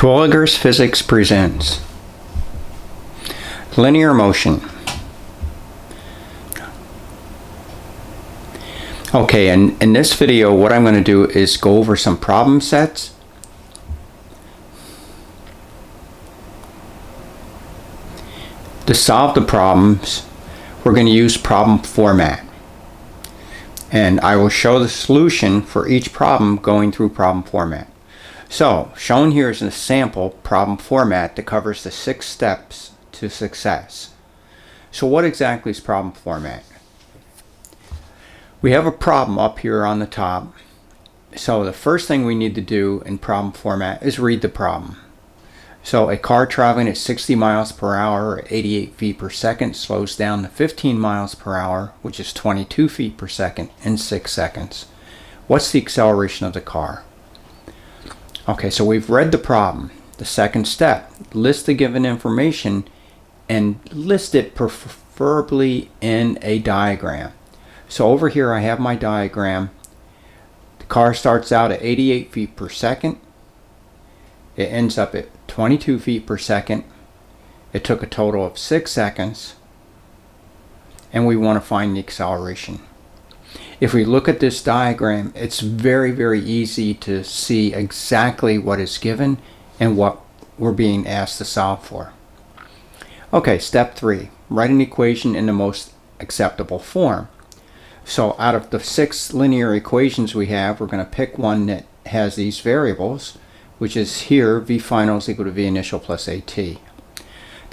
Terwilliger's Physics presents linear motion. Okay, and in this video what I'm going to do is go over some problem sets. To solve the problems, we're going to use problem format. And I will show the solution for each problem going through problem format. So, shown here is a sample problem format that covers the 6 steps to success. So what exactly is problem format? We have a problem up here on the top. So the first thing we need to do in problem format is read the problem. So a car traveling at 60 miles per hour or 88 feet per second slows down to 15 miles per hour, which is 22 feet per second, in 6 seconds. What's the acceleration of the car? Okay, so we've read the problem. The second step, list the given information and list it preferably in a diagram. So over here I have my diagram. The car starts out at 88 feet per second. It ends up at 22 feet per second. It took a total of 6 seconds. And we want to find the acceleration. If we look at this diagram, it's very easy to see exactly what is given and what we're being asked to solve for. Okay, step 3. Write an equation in the most acceptable form. So out of the 6 linear equations we have, we're going to pick one that has these variables, which is here v final is equal to v initial plus at. The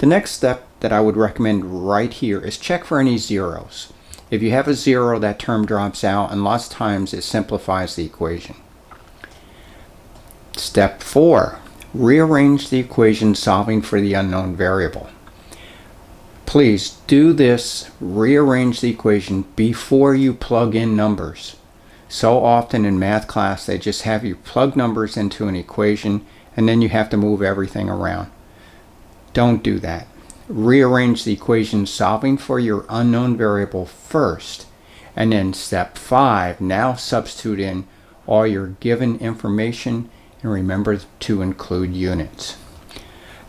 next step that I would recommend right here is check for any zeros. If you have a 0, that term drops out, and lots of times it simplifies the equation. Step 4. Rearrange the equation solving for the unknown variable. Please do this, rearrange the equation before you plug in numbers. So often in math class they just have you plug numbers into an equation and then you have to move everything around. Don't do that. Rearrange the equation solving for your unknown variable first, and then step 5, now substitute in all your given information and remember to include units.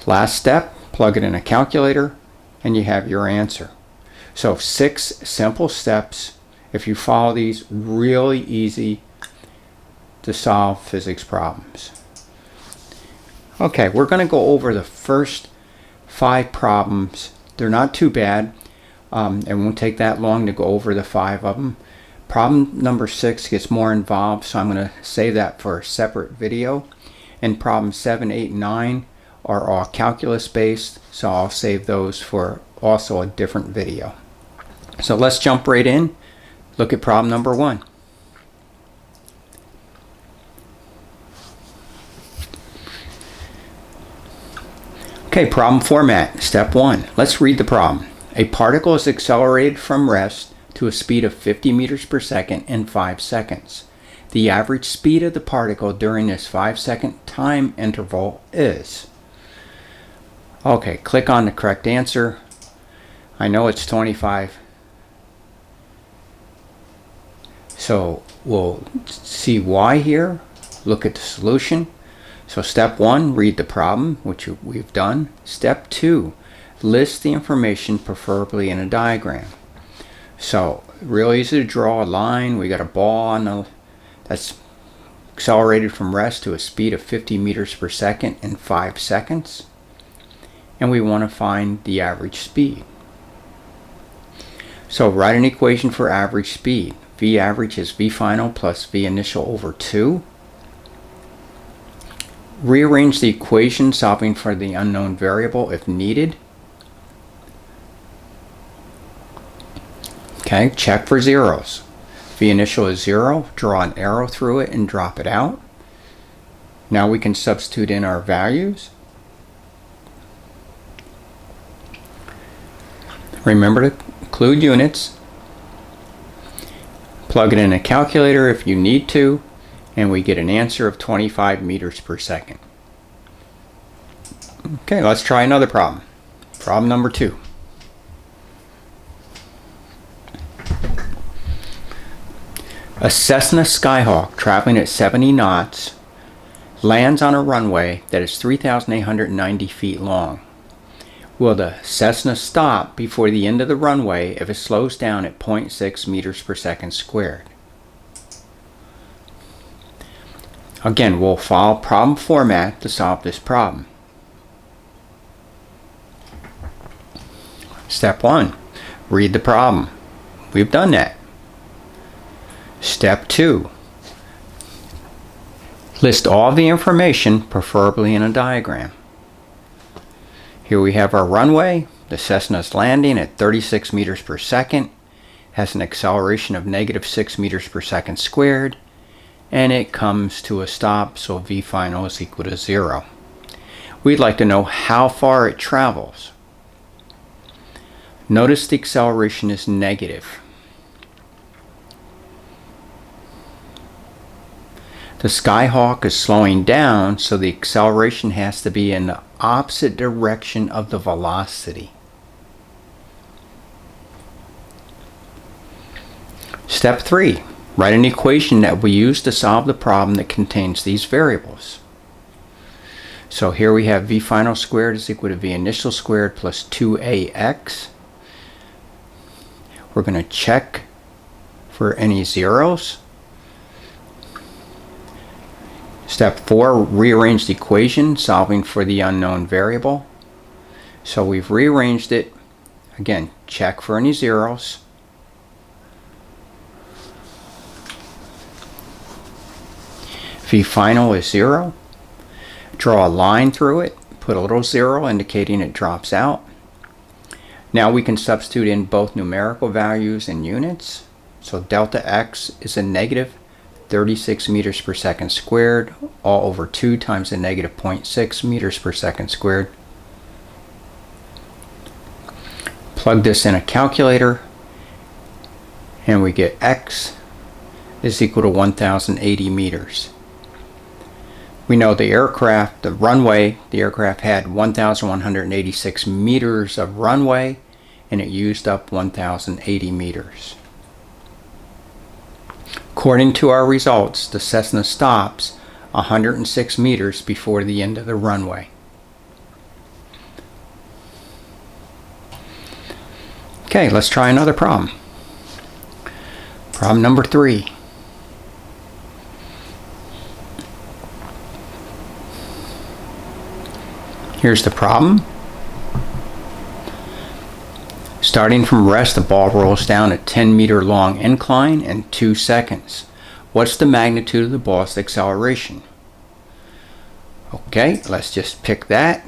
Last step, plug it in a calculator and you have your answer. So 6 simple steps. If you follow these, really easy to solve physics problems. Okay, we're going to go over the first 5 problems. They're not too bad. It won't take that long to go over the 5 of them. Problem number 6 gets more involved, so I'm going to save that for a separate video. And problem 7, 8, and 9 are all calculus based, so I'll save those for also a different video. So let's jump right in. Look at problem number 1. Okay, problem format, step 1. Let's read the problem. A particle is accelerated from rest to a speed of 50 meters per second in 5 seconds. The average speed of the particle during this 5-second time interval is. Okay, click on the correct answer. I know it's 25. So we'll see why here. Look at the solution. So step 1, read the problem, which we've done. Step 2, list the information, preferably in a diagram. So real easy to draw a line. We got a ball on the that's accelerated from rest to a speed of 50 meters per second in 5 seconds. And we want to find the average speed. So write an equation for average speed. V average is v final plus v initial over 2. Rearrange the equation solving for the unknown variable if needed. Okay, check for zeros. V initial is 0, draw an arrow through it and drop it out. Now we can substitute in our values. Remember to include units. Plug it in a calculator if you need to, and we get an answer of 25 meters per second. Okay, let's try another problem. Problem number 2. A Cessna Skyhawk traveling at 70 knots lands on a runway that is 3,890 feet long. Will the Cessna stop before the end of the runway if it slows down at 0.6 meters per second squared? Again, we'll follow problem format to solve this problem. Step 1, read the problem. We've done that. Step 2, list all the information, preferably in a diagram. Here we have our runway. The Cessna's landing at 36 meters per second, has an acceleration of -6 meters per second squared, and it comes to a stop, so V final is equal to 0. We'd like to know how far it travels. Notice the acceleration is negative. The Skyhawk is slowing down, so the acceleration has to be in the opposite direction of the velocity. Step 3. Write an equation that we use to solve the problem that contains these variables. So here we have V final squared is equal to V initial squared plus 2AX. We're going to check for any zeros. Step 4, rearrange the equation, solving for the unknown variable. So we've rearranged it. Again, check for any zeros. V final is 0. Draw a line through it, put a little 0 indicating it drops out. Now we can substitute in both numerical values and units. So delta x is a negative 36 meters per second squared, all over 2 times the negative 0.6 meters per second squared. Plug this in a calculator, and we get x is equal to 1,080 meters. We know the aircraft, the runway, the aircraft had 1,186 meters of runway, and it used up 1,080 meters. According to our results, the Cessna stops 106 meters before the end of the runway. Okay, let's try another problem. Problem number 3. Here's the problem. Starting from rest, the ball rolls down a 10-meter long incline in 2 seconds. What's the magnitude of the ball's acceleration? Okay, let's just pick that.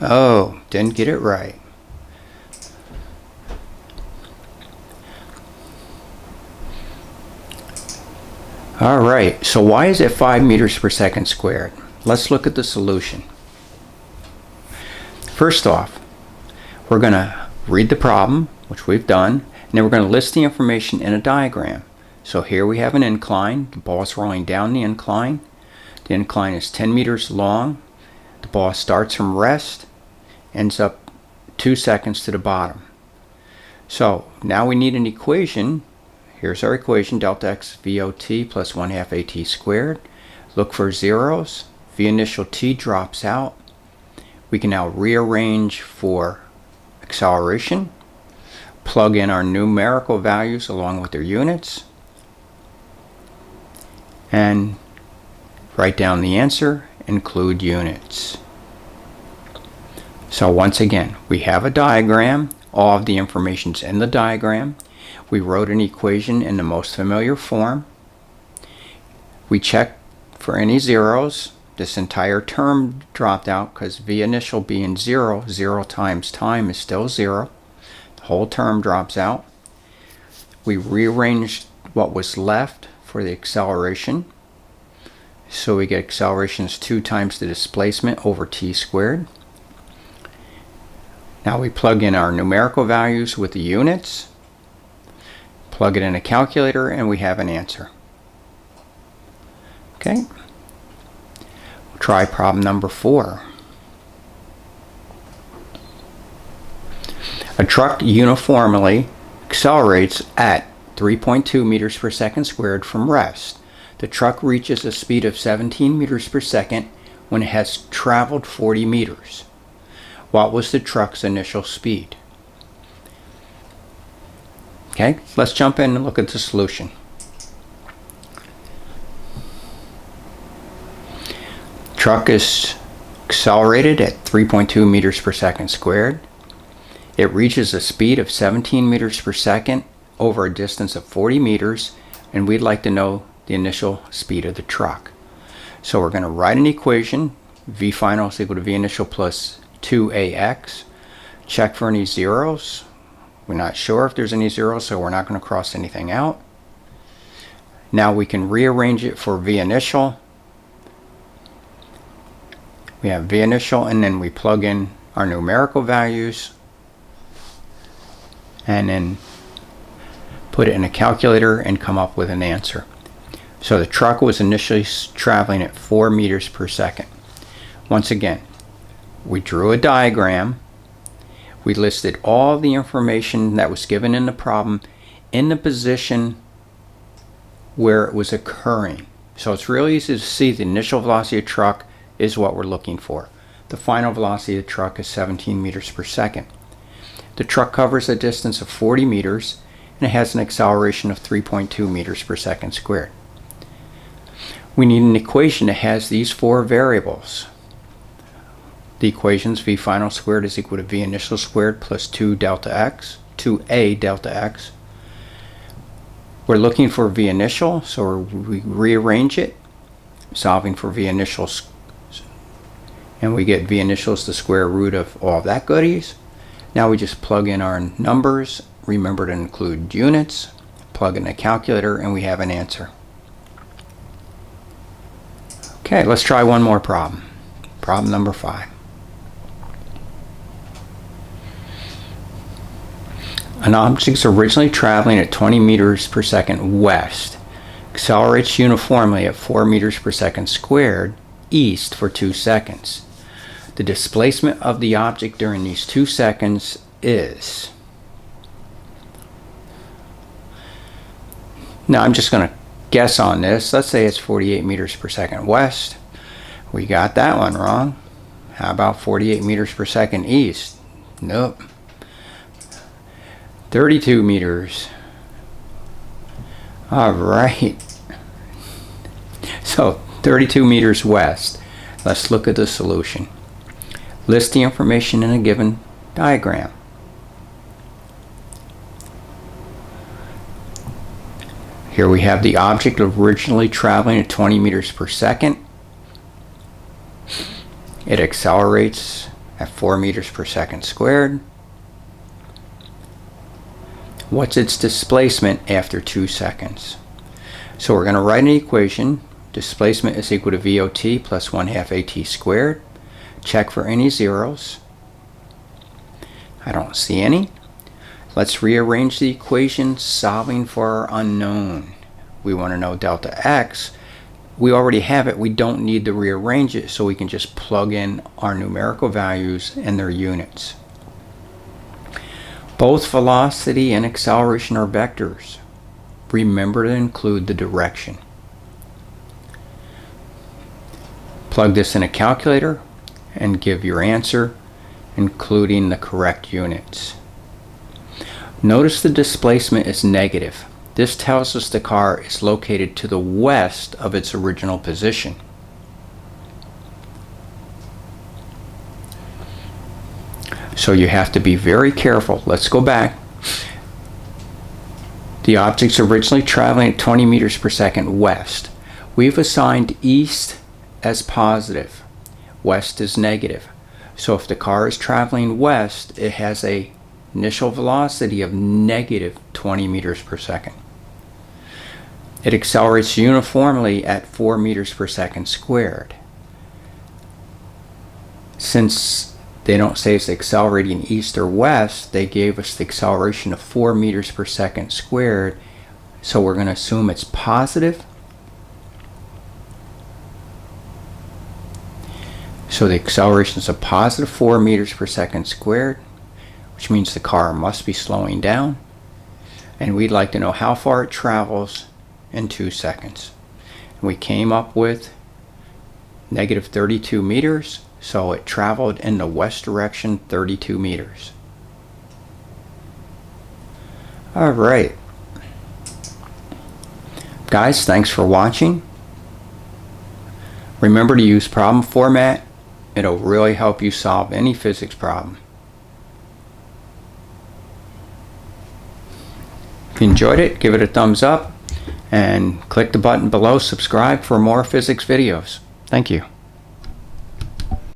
Oh, didn't get it right. Alright, so why is it 5 meters per second squared? Let's look at the solution. First off, we're going to read the problem, which we've done, and then we're going to list the information in a diagram. So here we have an incline. The ball is rolling down the incline. The incline is 10 meters long. The ball starts from rest, ends up 2 seconds to the bottom. So now we need an equation. Here's our equation, delta x VOT plus 1/2 AT squared. Look for zeros. V initial t drops out. We can now rearrange for acceleration, plug in our numerical values along with their units, and write down the answer, include units. So once again, we have a diagram. All of the information's in the diagram. We wrote an equation in the most familiar form. We checked for any zeros. This entire term dropped out because V initial being 0, 0 times time is still 0. The whole term drops out. We rearranged what was left for the acceleration. So we get acceleration is 2 times the displacement over t squared. Now we plug in our numerical values with the units, plug it in a calculator, and we have an answer. Okay. Try problem number 4. A truck uniformly accelerates at 3.2 meters per second squared from rest. The truck reaches a speed of 17 meters per second when it has traveled 40 meters. What was the truck's initial speed? Okay, let's jump in and look at the solution. Truck is accelerated at 3.2 meters per second squared. It reaches a speed of 17 meters per second over a distance of 40 meters, and we'd like to know the initial speed of the truck. So we're going to write an equation. V final is equal to V initial plus 2AX. Check for any zeros. We're not sure if there's any zeros, so we're not going to cross anything out. Now we can rearrange it for V initial. We have V initial, and then we plug in our numerical values and then put it in a calculator and come up with an answer. So the truck was initially traveling at 4 meters per second. Once again, we drew a diagram. We listed all the information that was given in the problem in the position where it was occurring. So it's really easy to see the initial velocity of the truck is what we're looking for. The final velocity of the truck is 17 meters per second. The truck covers a distance of 40 meters and it has an acceleration of 3.2 meters per second squared. We need an equation that has these four variables. The equation's V final squared is equal to V initial squared plus 2 delta x, 2a delta x. We're looking for V initial, so we rearrange it, solving for V initial, and we get V initial is the square root of all that goodies. Now we just plug in our numbers, remember to include units, plug in a calculator, and we have an answer. Okay, let's try one more problem. Problem number 5. An object is originally traveling at 20 meters per second west, accelerates uniformly at 4 meters per second squared east for 2 seconds. The displacement of the object during these 2 seconds is... Now I'm just going to guess on this. Let's say it's 48 meters per second west. We got that one wrong. How about 48 meters per second east? Nope. 32 meters. All right. So 32 meters west. Let's look at the solution. List the information in a given diagram. Here we have the object originally traveling at 20 meters per second. It accelerates at 4 meters per second squared. What's its displacement after 2 seconds? So we're going to write an equation. Displacement is equal to VOT plus 1/2 AT squared. Check for any zeros. I don't see any. Let's rearrange the equation, solving for our unknown. We want to know delta x. We already have it. We don't need to rearrange it, so we can just plug in our numerical values and their units. Both velocity and acceleration are vectors. Remember to include the direction. Plug this in a calculator and give your answer, including the correct units. Notice the displacement is negative. This tells us the car is located to the west of its original position. So you have to be very careful. Let's go back. The object's originally traveling at 20 meters per second west. We've assigned east as positive. West is negative. So if the car is traveling west, it has a initial velocity of negative 20 meters per second. It accelerates uniformly at 4 meters per second squared. Since they don't say it's accelerating east or west, they gave us the acceleration of 4 meters per second squared, so we're going to assume it's positive. So the acceleration is a positive 4 meters per second squared, which means the car must be slowing down. And we'd like to know how far it travels in 2 seconds. We came up with negative 32 meters, so it traveled in the west direction 32 meters. Alright. Guys, thanks for watching. Remember to use problem format. It'll really help you solve any physics problem. If you enjoyed it, give it a thumbs up and click the button below, subscribe for more physics videos. Thank you.